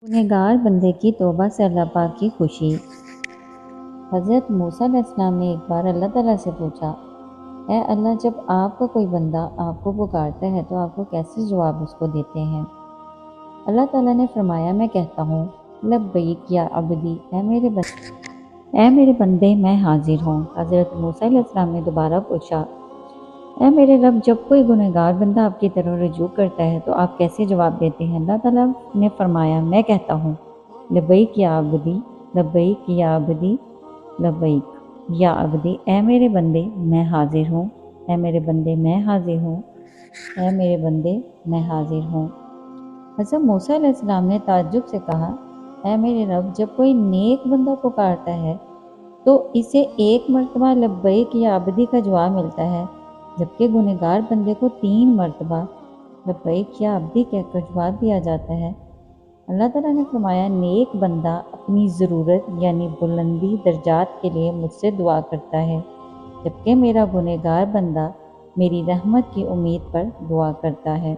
गुनहगार बंदे की तौबा से अल्लाह पाक की खुशी। हज़रत मूसा अलैहिस्सलाम ने एक बार अल्लाह ताला से पूछा, ऐ अल्लाह, जब आपका कोई बंदा आपको पुकारता है तो आपको कैसे जवाब उसको देते हैं? अल्लाह ताला ने फरमाया, मैं कहता हूँ, लब्बैक या अब्दी, ऐ मेरे बंदे मैं हाजिर हूँ। हज़रत मूसा अलैहिस्सलाम ने दोबारा पूछा, ऐ मेरे रब, जब कोई गुनहगार बंदा आपकी तरफ रुजू करता है तो आप कैसे जवाब देते हैं? अल्लाह ताला ने फरमाया, मैं कहता हूँ, लब्बैक या अब्दी, लब्बैक या अब्दी, लब्बैक या अब्दी, ऐ मेरे बंदे मैं हाजिर हूँ, ऐ मेरे बंदे मैं हाजिर हूँ, ऐ मेरे बंदे मैं हाजिर हूँ। हज़रत मूसा अलैहिस्सलाम ने ताज्जुब से कहा, ऐ मेरे रब, जब कोई नेक बंदा पुकारता है तो इसे एक मर्तबा लब्बैक या अब्दी का जवाब मिलता है, जबकि गुनहगार बंदे को 3 मर्तबा लब्बैक या अब्दी कहकर जवाब दिया जाता है। अल्लाह ताला ने फरमाया, नेक बंदा अपनी ज़रूरत यानी बुलंदी दर्जात के लिए मुझसे दुआ करता है, जबकि मेरा गुनहगार बंदा मेरी रहमत की उम्मीद पर दुआ करता है।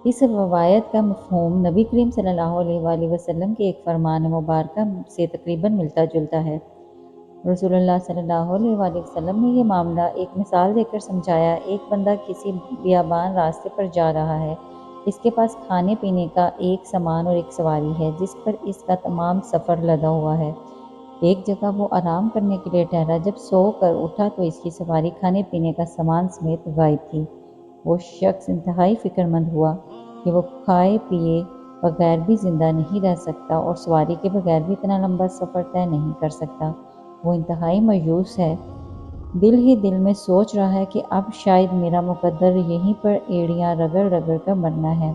इस रवायत का मफ़हूम नबी करीम सल्लल्लाहु अलैहि वसल्लम के एक फरमान मुबारक से तकरीबन मिलता जुलता है। रसूलुल्लाह सल्लल्लाहु अलैहि वसल्लम ने यह मामला एक मिसाल देकर समझाया। एक बंदा किसी बियाबान रास्ते पर जा रहा है। इसके पास खाने पीने का एक सामान और एक सवारी है, जिस पर इसका तमाम सफ़र लदा हुआ है। एक जगह वो आराम करने के लिए ठहरा। जब सो कर उठा तो इसकी सवारी खाने पीने का सामान समेत गायब थी। वो शख्स इंतहाई फिक्रमंद हुआ कि वो खाए पिए बगैर भी ज़िंदा नहीं रह सकता और सवारी के बगैर भी इतना लंबा सफ़र तय नहीं कर सकता। वो इंतहाई मायूस है, दिल ही दिल में सोच रहा है कि अब शायद मेरा मुकद्दर यहीं पर एड़ियाँ रगड़ रगड़ कर मरना है।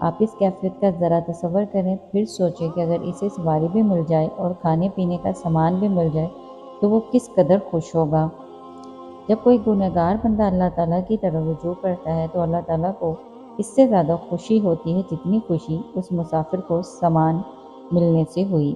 आप इस कैफियत का ज़रा तसव्वुर करें, फिर सोचें कि अगर इसे सवारी भी मिल जाए और खाने पीने का सामान भी मिल जाए तो वो किस कदर खुश होगा। जब कोई गुनहगार बंदा अल्लाह ताला की तरफ रुजू करता है तो अल्लाह ताला को इससे ज़्यादा खुशी होती है जितनी खुशी उस मुसाफिर को सामान मिलने से हुई।